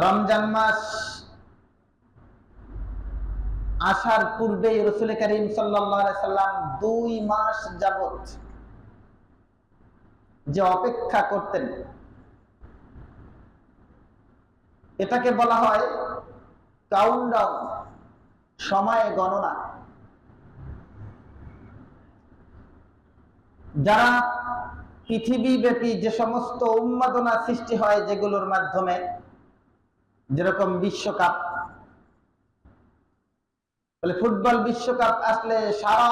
রমজান মাস আসার পূর্বেই রাসূল করিম সাল্লাল্লাহু আলাইহি সাল্লাম 2 মাস যাবত যে অপেক্ষা করতেন, এটাকে বলা হয় কাউন্টডাউন, সময় গণনা। যারা পৃথিবীব্যাপী যে সমস্ত উন্মাদনা সৃষ্টি হয়, যেগুলোর মাধ্যমে, যেরকম বিশ্বকাপ, বলে ফুটবল বিশ্বকাপ আসলে সারা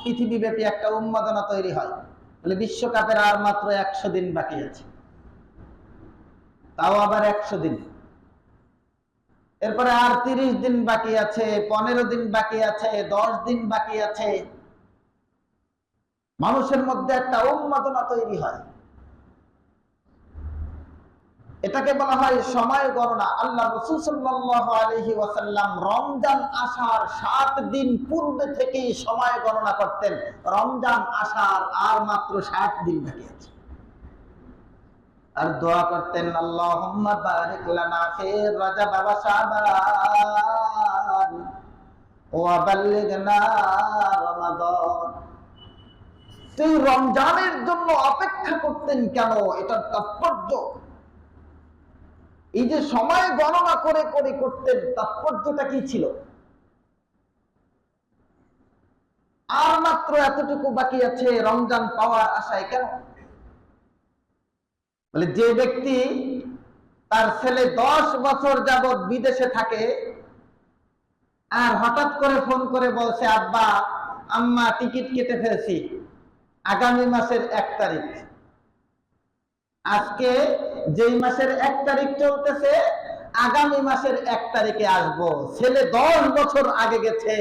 পৃথিবীব্যাপী একটা উন্মাদনা তৈরি হয়। বলে বিশ্বকাপের আর মাত্র 100 দিন বাকি আছে, তাও আবার 100 দিন। এরপরে আর 30 দিন বাকি আছে, 15 দিন বাকি আছে, 10 দিন বাকি আছে। মানুষের মধ্যে একটা উন্মাদনা তৈরি হয়, এটাকে বলা হয় সময় গণনা। আল্লাহ রাসূল সাল্লাল্লাহু আলাইহি ওয়াসাল্লাম রমজান আসার 7 দিন পূর্বে থেকেই সময় গণনা করতেন। রমজান আসার আর মাত্র 60 দিন বাকি আছে, আর দোয়া করতেন, আল্লাহুম্মা বারিক লানা ফি রাজাব ওয়া শাবান ওয়া বাল্লিগনা রমাদান। সেই রমজানের জন্য অপেক্ষা করতেন কেন? এটার তাৎপর্য, এই যে সময় গণনা করে করে করতেন, তাৎপর্যটা কি ছিল? আর মাত্র এতটুকু বাকি আছে রমজান পাওয়ার আশায় কেন? বলে যে ব্যক্তি তার ছেলে 10 বছর যাবত বিদেশে থাকে, আর হঠাৎ করে ফোন করে বলছে, আব্বা আম্মা টিকিট কেটে ফেলছি আগামী মাসের 1 তারিখ, আজকে যেই মাসের 1 তারিখ চলতেছে, আগামী মাসের 1 তারিখে আসবো। ছেলে 10 বছর আগে গেছে।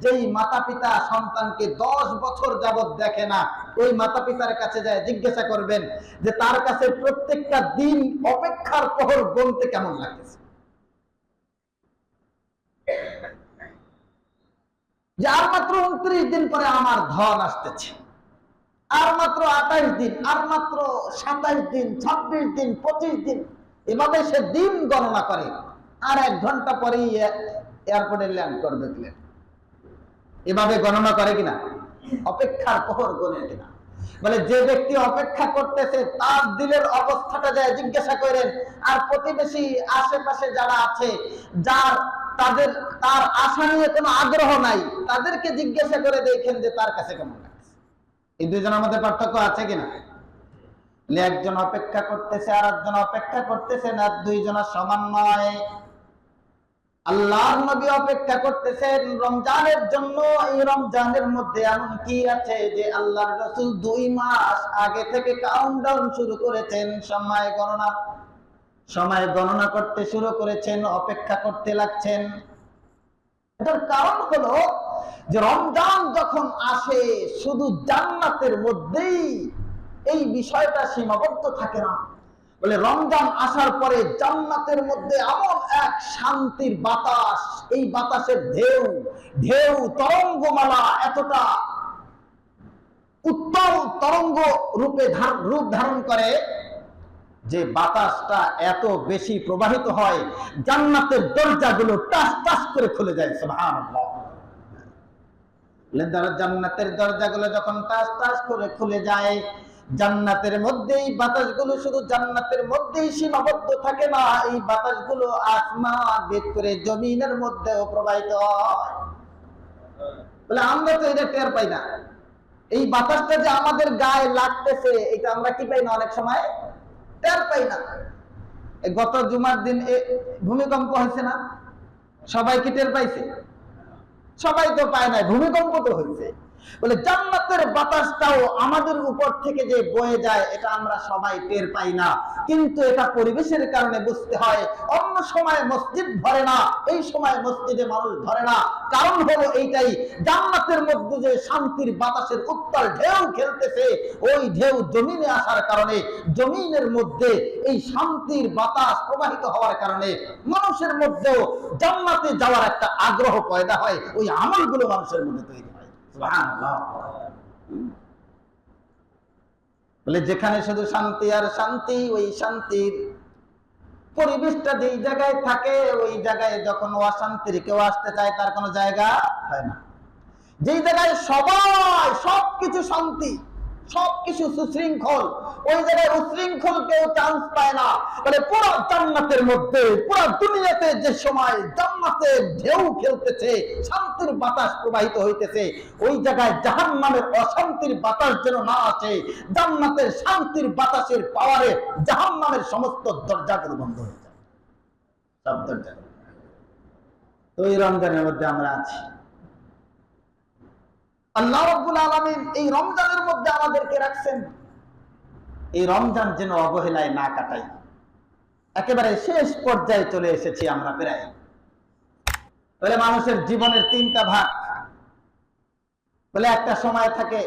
যেই মাতা পিতা সন্তানকে 10 বছর যাবত দেখে না, ওই মাতা পিতার কাছে যায় জিজ্ঞাসা করবেন যে তার কাছে প্রত্যেকটা দিন অপেক্ষার প্রহর গুনতে কেমন লাগতেছে। যে আর মাত্র 29 দিন পরে আমার ধন আসতেছে, আর মাত্র 28 দিন, আর মাত্র 27 দিন, 26 দিন, 25 দিন, এভাবে সে দিন গণনা করে। আর 1 ঘন্টা পরেই এয়ারপোর্টে ল্যান্ড করবে প্লেন। এভাবে গণনা করে কিনা? অপেক্ষার প্রহর গণে কিনা? বলে যে ব্যক্তি অপেক্ষা করতেছে তার দিলের অবস্থাটা যায় জিজ্ঞাসা করেন। আর প্রতিবেশী আশেপাশে যারা আছে, তার আশা নিয়ে কোনো আগ্রহ নাই, তাদেরকে জিজ্ঞাসা করে দেখেন যে তার কাছে কেমন লাগছে। এই দুইজনের মধ্যে পার্থক্য আছে কিনা? একজন অপেক্ষা করতেছে আর একজন অপেক্ষা করতেছে না, দুইজনের সমান নয়। আল্লাহর নবী অপেক্ষা করতেছেন রমজানের জন্য। এই রমজানের মধ্যে এমন কি আছে যে আল্লাহর রাসূল 2 মাস আগে থেকে কাউন্টডাউন শুরু করেছেন, সময় গণনা করতে শুরু করেছেন, অপেক্ষা করতে লাগছেন। এটার কারণ হলো যে রমজান যখন আসে, শুধু জান্নাতের মধ্যেই এই বিষয়টা সীমাবদ্ধ থাকে না। বলে রমজান আসার পরে জান্নাতের মধ্যে এমন এক শান্তির বাতাস, এই বাতাসের ঢেউ ঢেউ তরঙ্গমালা এতটা উত্তম তরঙ্গ রূপ ধারণ করে যে বাতাসটা এত বেশি প্রবাহিত হয়, জান্নাতের দরজাগুলো টাস টাস করে খুলে যায়। সুবহানাল্লাহ। জান্নাতের দরজাগুলো যখন টাস টাস করে খুলে যায়, জান্নাতের মধ্যেই বাতাসগুলো শুধু জান্নাতের মধ্যেই সীমাবদ্ধ থাকে না, এই বাতাসগুলো আসমান ভেদ করে জমিনের মধ্যেও প্রবাহিত হয়। বলে আমরা তো এটা টের পাই না। এই বাতাসটা যে আমাদের গায়ে লাগতেছে, এটা আমরা কি পাই না, অনেক সময় টের পাই না। গত জুমার দিন ভূমিকম্প হয়েছে না? সবাই কি টের পাইছে? সবাই তো পায় না, ভূমিকম্প তো হয়েছে। বলে জান্নাতের বাতাসটাও আমাদের উপর থেকে যে বয়ে যায়, এটা আমরা সবাই টের পাই না, কিন্তু এটা পরিবেশের কারণে বুঝতে হয়। অন্য সময় মসজিদ ভরে না, এই সময় মসজিদে মানুষ ধরে না। কারণ হলো এইটাই, জান্নাতের মধ্যে যে শান্তির বাতাসের উত্তাল ঢেউ খেলতেছে, ওই ঢেউ জমিনে আসার কারণে, জমিনের মধ্যে এই শান্তির বাতাস প্রবাহিত হওয়ার কারণে মানুষের মধ্যেও জান্নাতে যাওয়ার একটা আগ্রহ পয়দা হয়। ওই আমলগুলো মানুষের মধ্যে তৈরি হয়। সুবহানাল্লাহ। বলে যেখানে শুধু শান্তি আর শান্তি, ওই শান্তির পরিবেশটা যেই জায়গায় থাকে ওই জায়গায় যখন অশান্তির কেউ আসতে চায় তার কোনো জায়গা হয় না। যেই জায়গায় সবাই সবকিছু শান্তি, সবকিছু সুশৃঙ্খল, ওই জায়গায় উশৃঙ্খল কেউ চান্স পায় না। মানে পুরো জান্নাতের মধ্যে, পুরো দুনিয়াতে যে সময় জান্নাতের ঢেউ খেলতেছে, শান্তির বাতাস প্রবাহিত হইতেছে, ওই জায়গায় জাহান্নামের অশান্তির বাতাস যেন না আসে। জান্নাতের শান্তির বাতাসের পাওয়ারে জাহান্নামের সমস্ত দরজাগুলো বন্ধ হয়ে যায়, সব দরজা। তো এই রমজানের মধ্যে আমরা আছি। আল্লাহ রাব্বুল আলামিন এই রমজানের মধ্যে আমাদেরকে রাখছেন, এই রমজান যেন অবহেলায় না কাটাই। একেবারে শেষ পর্যায়ে চলে এসেছি আমরা প্রায়। বলে মানুষের জীবনের তিনটা ভাগ। বলে একটা সময় থাকে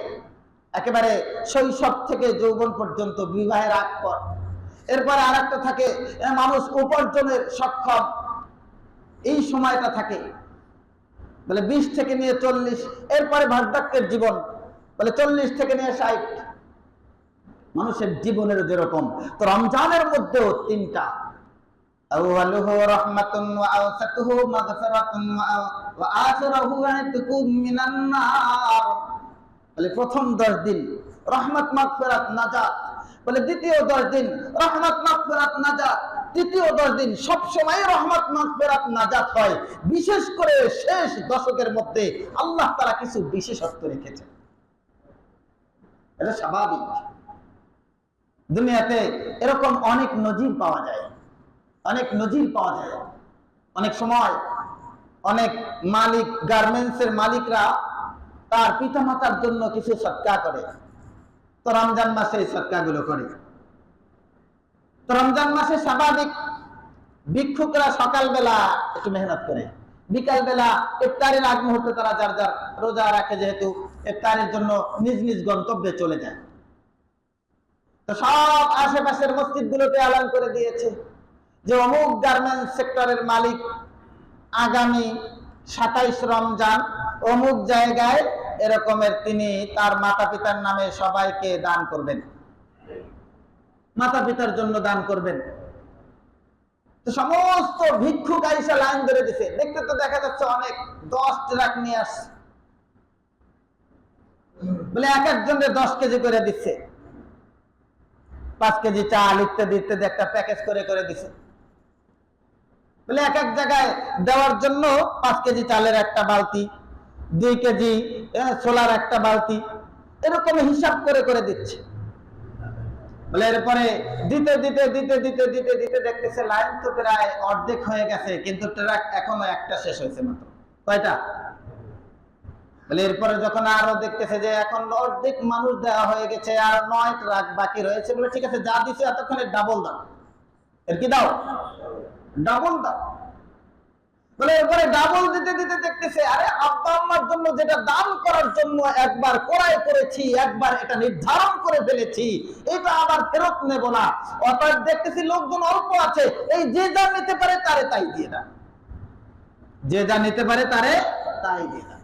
একেবারে শৈশব থেকে যৌবন পর্যন্ত, বিবাহের আগ পর। এরপরে আর একটা থাকে মানুষ উপার্জনের সক্ষম, এই সময়টা থাকে। বলে 20 থেকে নিয়ে 40, এরপরে বার্ধক্যের জীবন, বলে 40 থেকে নিয়ে 60। মানুষের জীবনের যেরকম, তো রমজানের মধ্যেও তিনটা। আউয়ালুহু রাহমাতুন ওয়া আওসাতুহু মাগফিরাতুন ওয়া আখিরুহু ইতকুম মিনান নার। বলে প্রথম 10 দিন রহমত মাগফিরাত নাজাত, বলে দ্বিতীয় 10 দিন রহমত মাগফিরাত নাজাত, তৃতীয় 10 দিন সব সময় রহমত মাগফিরাত নাজাত হয়। বিশেষ করে শেষ দশকের মধ্যে আল্লাহ তাআলা কিছু বিশেষত্ব রেখেছেন, এটা স্বাভাবিক। দুনিয়াতে এরকম অনেক নজির পাওয়া যায়, অনেক নজির পাওয়া যায়। অনেক সময় অনেক মালিক, গার্মেন্টসের মালিকরা তার পিতামাতার জন্য কিছু সদকা করে, তো রমজান মাসে এই সদকাগুলো করে। তো রমজান মাসে স্বাভাবিক ভিক্ষুকরা সকালবেলা একটু মেহনত করে, বিকাল বেলা ইফতারের আগ মুহূর্তে তারা যার যার রোজা রাখে, যেহেতু ইফতারের জন্য নিজ নিজ গন্তব্যে চলে যায়। তো সব আশেপাশের মসজিদগুলোতে এলান করে দিয়েছে যে অমুক গার্মেন্টস সেক্টরের মালিক আগামী 27 রমজান অমুক জায়গায় এরকমের তিনি তার মাতা পিতার নামে সবাইকে দান করবেন, মাতা পিতার জন্য দান করবেন। তো সমস্ত ভিক্ষুক আইসা লাইন ধরে দিছে। দেখতে তো দেখা যাচ্ছে অনেক 10 ট্রাক নিয়ে আসছে, বলে এক একজনের 10 কেজি করে দিচ্ছে, 5 কেজি চাল ইত্যাদি ইত্যাদি একটা প্যাকেজ করে করে দিছে। বলে এক এক জায়গায় দেওয়ার জন্য 5 কেজি চালের একটা বালতি, 2 কেজি ছোলার একটা বালতি, এরকম হিসাব করে করে দিচ্ছে। বলে এরপরে দিতে দিতে দিতে দিতে দিতে দিতে দেখতেছে লাইন তো প্রায় অর্ধেক হয়ে গেছে, কিন্তু ট্রাক এখনো একটা শেষ হয়েছে মাত্র। কয়টা? বলে এরপরে যখন আরো দেখতেছে যে এখন অর্ধেক মানুষ দেওয়া হয়ে গেছে, আর 9 ট্রাক বাকি রয়েছে, বলে ঠিক আছে যা দিছে এতক্ষণে ডাবল দাও। এর কি দাও? ডাবল দাও। বলে এরপরে ডাবল দিতে দিতে দেখতেছে আরে আব্বা আম্মার জন্য যেটা দান করার জন্য একবার ক্রয় করেছি, একবার এটা নির্ধারণ করে ফেলেছি, এটা আবার ফেরত নেব না। অর্থাৎ দেখতেছি লোকজন অল্প আছে, এই যে যা নিতে পারে তারে তাই দিয়ে দাও, যে যা নিতে পারে তারে তাই দিয়ে দাও।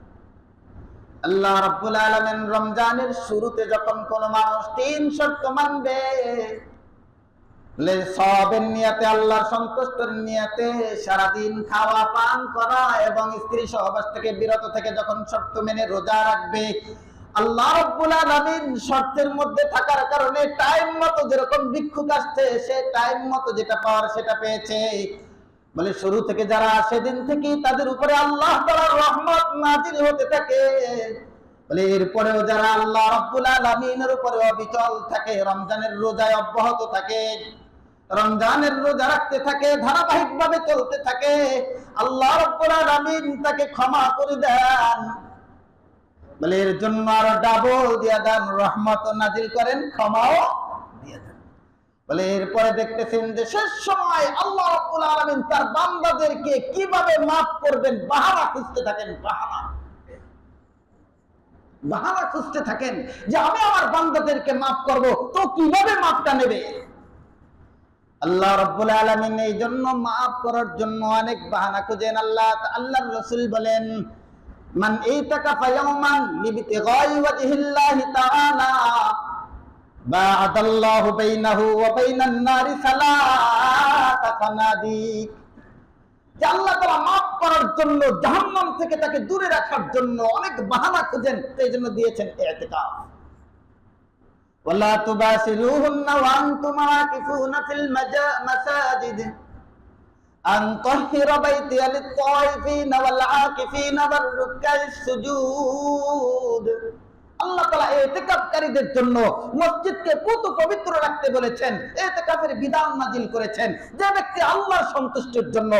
আল্লাহ রাব্বুল আলামিন রমজানের শুরুতে যখন কোন মানুষ 3 শর্ত মানবে, সওয়াবের নিয়তে, আল্লাহর সন্তুষ্টির নিয়তে সারাদিন খাওয়া পান করা এবং স্ত্রী সহবাস থেকে বিরত থেকে যখন শর্ত মেনে রোজা রাখবে, আল্লাহ রাব্বুল আলামিন শর্তের মধ্যে থাকার কারণে টাইম মতো যেরকম ভিক্ষুক আসছে সে টাইম মতো যেটা পাওয়ার সেটা পেয়েছে। বলে শুরু থেকে যারা সেদিন থেকে তাদের উপরে আল্লাহ তাআলার রহমত নাজিল হতে থাকে। বলে এরপরেও যারা আল্লাহ রাব্বুল আলামিনের উপরে অবিচল থাকে, রমজানের রোজায় অব্যাহত থাকে, রমজানের রোজা রাখতে থাকে, ধারাবাহিকভাবে চলতে থাকে, আল্লাহ রাব্বুল আলামিন তাকে ক্ষমা করে দেন। বলে এর জন্য আরো ডাবল দিয়া দেন, রহমত নাজিল করেন, ক্ষমাও দিয়ে দেন। বলে এরপরে দেখতেছেন যে শেষ সময় আল্লাহ রাব্বুল আলামিন তার বান্দাদেরকে কিভাবে মাফ করবেন বাহানা খুঁজতে থাকেন, বাহানা খুঁজতে থাকেন যে আমি আমার বান্দাদেরকে মাফ করব, তো কিভাবে মাফটা নেবে। আল্লাহ রাব্বুল আলামিন এই জন্য মাফ করার জন্য অনেক বাহানা খুঁজেন। আল্লাহর রাসূল বলেন মান ইতাকাফা ইয়াওমান লিবতিগাই ওয়াজহিল্লাহি তাআলা বা'দাল্লাহু বাইনাহু ওয়া বাইনান নারি সালাতা সানাদিক। যে আল্লাহ তাআলা মাফ করার জন্য, জাহান্নাম থেকে তাকে দূরে রাখার জন্য অনেক বাহানা খুঁজেন, এই জন্য দিয়েছেন ইতিকাফ। ওয়ালা তুবাশিরুহুন্না ওয়া আনতুম আকিফুনা ফিল মাসাজিদ আন তাহিরা বাইতিয়া লিত-তাইফিনা ওয়াল আকিফিনা ওয়ার রুকাইস সুজুদ। আল্লাহ তাআলা ইতিকাফকারীদের জন্য মসজিদকে পুত পবিত্র রাখতে বলেছেন, ইতিকাফের বিধান নাযিল করেছেন। যে ব্যক্তি আল্লাহর সন্তুষ্টির জন্য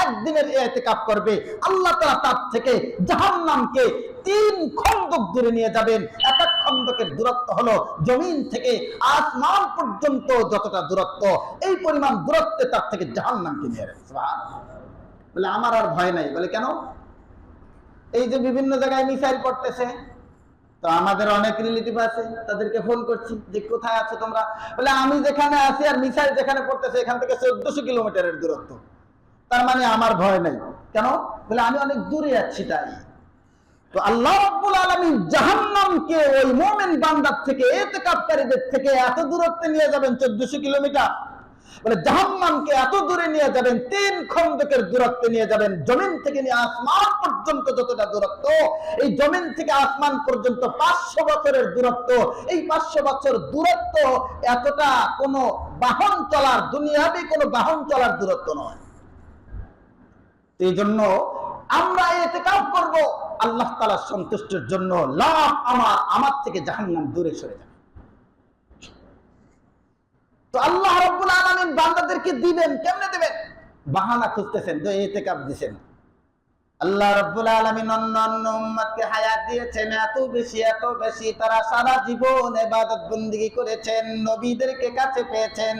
একদিনের ইতিকাফ করবে, আল্লাহ তাআলা তার থেকে জাহান্নামকে 3 খন্দক দূরে নিয়ে যাবেন। এক এক খন্দকের দূরত্ব হলো জমিন থেকে আসমান পর্যন্ত যতটা দূরত্ব, এই পরিমাণ দূরত্বে তার থেকে জাহান্নামকে নিয়ে যাবেন। সুবহানাল্লাহ। বলে আমার আর ভয় নাই। বলে কেন? এই যে বিভিন্ন জায়গায় মিসাইল পড়তেছে, তো আমাদের অনেক রিলেটিভ আছে, তাদেরকে ফোন করছি যে কোথায় আছো তোমরা? বলে আমি যেখানে আছি আর মিসাইল যেখানে পড়তেছে এখান থেকে 1400 কিলোমিটারের দূরত্ব, তার মানে আমার ভয় নাই। কেন? বলে আমি অনেক দূরে আছি তাই। তো আল্লাহ রাব্বুল আলামিন জাহান্নামকে ওই মুমিন বান্দার থেকে, ইতিকাফকারীদের থেকে এত দূরত্বে নিয়ে যাবেন 1400 কিলোমিটার। বলে জাহান্নামকে এত দূরে নিয়ে যাবেন, 3 খন্দকের দূরত্বে নিয়ে যাবেন। জমিন থেকে নিয়ে আসমান পর্যন্ত যতটা দূরত্ব, এই জমিন থেকে আসমান পর্যন্ত 500 বছরের দূরত্ব। এই 500 বছর দূরত্ব এতটা কোনো বাহন চলার, দুনিয়াবি কোনো বাহন চলার দূরত্ব নয়। এই জন্য আমরা ইতিকাফ করব আল্লাহ তাআলার সন্তুষ্টির জন্য। লাভ আমার থেকে জাহান্নাম দূরে সরে যাবে। তো আল্লাহ রাব্বুল আলামিন বান্দাদেরকে দিবেন, কেমনে দিবেন? বাহানা খুঁজতেছেন, তো ইতিকাফ দিবেন। আল্লাহ রাব্বুল আলামিন অন্য উম্মতকে হায়াত দিয়েছেন এত বেশি, তারা সারা জীবন ইবাদত বندگی করেছেন, নবীদেরকে কাছে পেয়েছেন,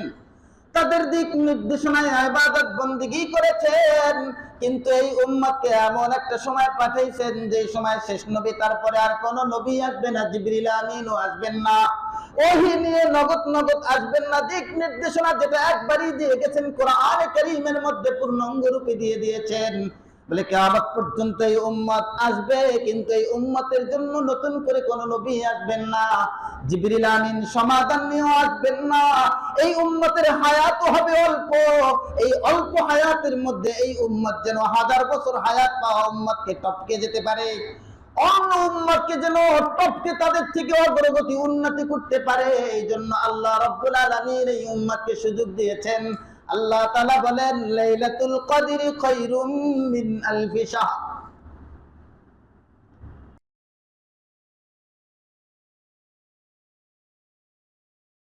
তাদের দিক নির্দেশনায় ইবাদত বندگی করেছেন। কিন্তু এই উম্মতকে এমন একটা সময় পাঠাইছেন যে সময় শেষ নবী, তারপরে আর কোন নবী আসবে না, জিবরিল আমিনও আসবেন না, ওহী নিয়ে নগদ আসবেন না। দিক নির্দেশনা যেটা একবারই দিয়ে গেছেন, কোরআনে কারীমের মধ্যে পূর্ণাঙ্গ রূপে দিয়ে দিয়েছেন। বলে কিয়ামত পর্যন্ত এই উম্মত আসবে, কিন্তু এই উম্মতের জন্য নতুন করে কোন নবী আসবেন না, জিবরিল আমিন সমাধান নিয়ে আসবেন না। এই উম্মতের হায়াত হবে অল্প, এই অল্প হায়াতের মধ্যে এই উম্মত যেন 1000 বছর হায়াত পাওয়া উম্মতকে টপকে যেতে পারে, অন্য উম্মতকে যেন টপকে তাদের থেকে অগ্রগতি উন্নতি করতে পারে। এই জন্য আল্লাহ রাব্বুল আলামিন এই উম্মতকে সুযোগ দিয়েছেন। আল্লাহ তাআলা বলেন লাইলাতুল কদরি খায়রুম মিন আলফি শাহর।